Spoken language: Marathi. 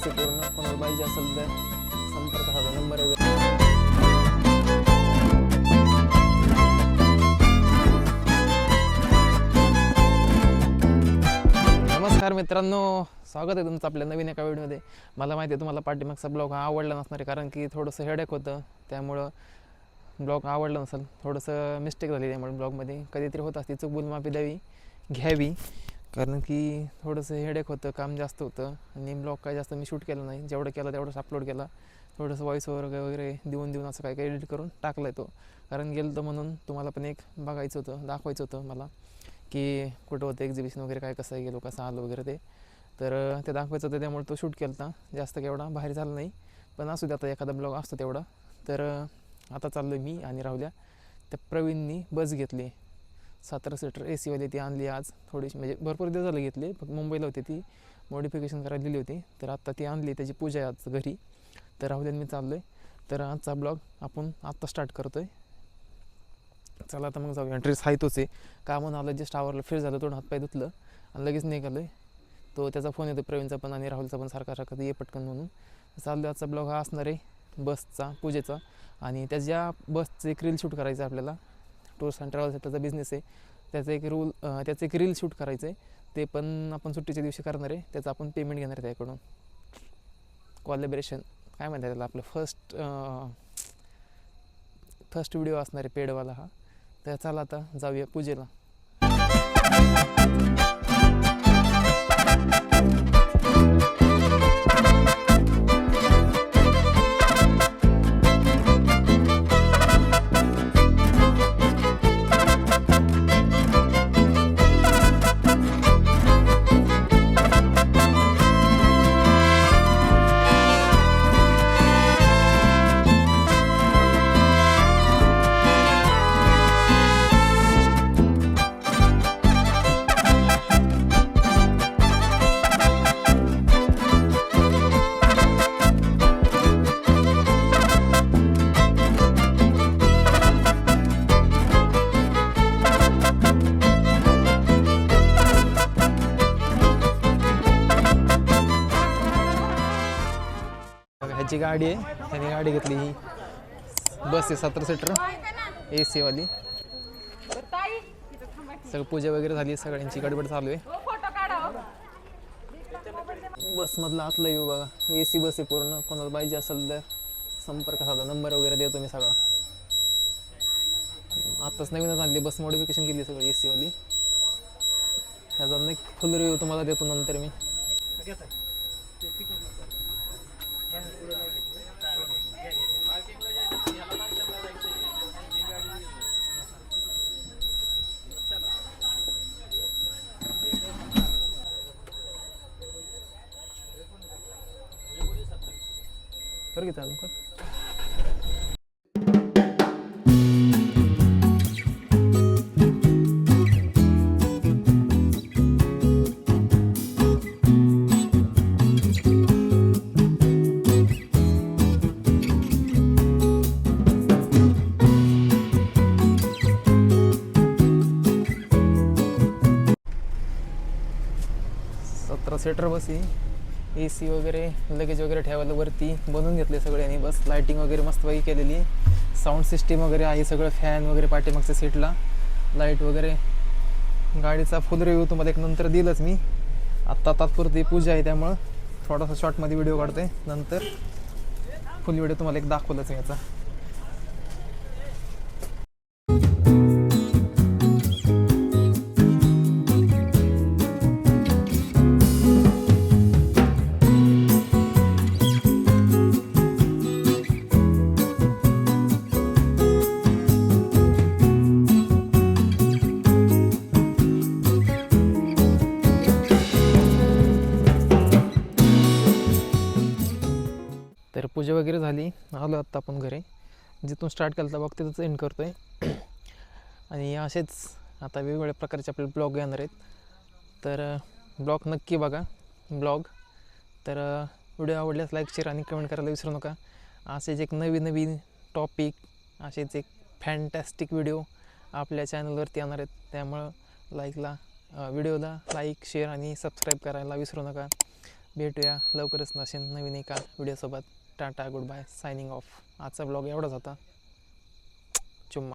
बस आहे पूर्ण. कोणाला पाहिजे असेल तर संपर्क साधा, नंबर वगैरे. नमस्कार मित्रांनो, स्वागत आहे तुमचं आपल्या नवीन एका व्हिडिओमध्ये. मला माहिती आहे तुम्हाला पाठीमागचा ब्लॉग हा आवडला नसणार आहे, कारण की थोडंसं हेडेक होतं, त्यामुळं ब्लॉग आवडला नसेल. थोडंसं मिस्टेक झाली त्यामुळे ब्लॉगमध्ये कधीतरी होत असते, चूक भूल माफी घ्यावी, कारण की थोडंसं हेडेक होतं, काम जास्त होतं आणि ब्लॉग काय जास्त मी शूट केलं नाही. जेवढं केलं तेवढंच अपलोड केला. थोडंसं व्हॉइस वगैरे देऊन असं काय एडिट करून टाकलं आहे तो, कारण गेलं तर म्हणून तुम्हाला पण एक बघायचं होतं, दाखवायचं होतं मला की कुठं होतं एक्झिबिशन वगैरे, काय कसं गेलो, कसं आलो वगैरे तर ते दाखवायचं होतं, त्यामुळे तो शूट केला होता. जास्त काय एवढा बाहेर झाला नाही, पण असू दे, आता एखादा ब्लॉग असतो तेवढा. तर आता चाललो मी आणि राहुल्या. त्या प्रवीणनी बस घेतली 17 सीटर AC वाली, ती आणली आज. थोडीशी म्हणजे भरपूर दिवस झाले घेतली, फक्त मुंबईला होती, ती मॉडिफिकेशन करायला दिली होती, तर आत्ता ती आणली, त्याची पूजा आहे आज घरी. तर राहुल्याने मी चाललो आहे. तर आजचा ब्लॉग आपण आत्ता स्टार्ट करतो आहे. चला आता मग जाऊया. ड्रेस आहे तोच आहे, कामून आलं, जस्ट आवरलं, फ्रेश झालं, थोडं हातपाय धुतलं आणि लगेच निघालो आहे. तो त्याचा फोन येतो, प्रवीणचा पण आणि राहुलचा पण, सारखा ये पटकन म्हणून. चाललो. आजचा ब्लॉग हा असणार आहे बसचा, पूजेचा, आणि त्याच्या बसचं एक रील शूट करायचं आहे आपल्याला. टूर्स अँड ट्रॅव्हल्स त्याचा बिझनेस आहे, त्याचं एक रील शूट करायचं आहे. ते पण आपण सुट्टीच्या दिवशी करणार आहे. त्याचं आपण पेमेंट घेणार आहे त्याकडून. कॉलॅबरेशन काय म्हणतात त्याला, आपलं फर्स्ट व्हिडिओ असणार आहे पेडवाला हा. तर चला आता जाऊया पूजेला. ह्याची गाडी आहे, त्याने गाडी घेतली, ही बस आहे 17 सीटर AC वाली. सगळं पूजा वगैरे झाली, सगळ्यांची गडबड चालू आहे. बसमधला आतला येऊ बघा, AC बस आहे पूर्ण. कोणाला पाहिजे असेल तर संपर्क साधा, नंबर वगैरे देतो मी सगळा. आत्ताच नवीनच आणली बस, मॉडिफिकेशन केली सगळं AC वाली. ह्याचा नाही फुल रिव्ह्यू तुम्हाला देतो नंतर मी. कर घेता कर. सीटर बस ही, AC वगैरे, लगेज वगैरे ठेवायला वरती बनवून घेतले सगळे. आणि बस लाईटिंग वगैरे मस्तपैकी केलेली, साऊंड सिस्टीम वगैरे आहे सगळं, फॅन वगैरे पाठीमागच्या सीटला, लाईट वगैरे. गाडीचा फुल रिव्ह्यू तुम्हाला एक नंतर दिलंच मी. आत्ता तात्पुरती पूजा आहे, त्यामुळं थोडासा शॉर्टमध्ये व्हिडिओ काढते, नंतर फुल व्हिडिओ तुम्हाला एक दाखवलंच याचा. तर पूजा वगैरे झाली, आलो आत्ता आपण घरी. जिथून स्टार्ट केलं तर बघ तिथंच एंड करतो आहे. आणि असेच आता वेगवेगळ्या प्रकारचे आपले ब्लॉग येणार आहेत, तर ब्लॉग नक्की बघा ब्लॉग. तर व्हिडिओ आवडल्यास लाईक, शेअर आणि कमेंट करायला विसरू नका. असेच एक नवीन टॉपिक, असेच एक फॅन्टॅस्टिक व्हिडिओ आपल्या चॅनलवरती येणार आहेत, त्यामुळं व्हिडिओला लाईक, शेअर आणि सबस्क्राईब करायला विसरू नका. भेटूया लवकरच नवीन एका व्हिडिओसोबत. Ta-ta goodbye signing off. आजचा ब्लॉग एवढाच होता.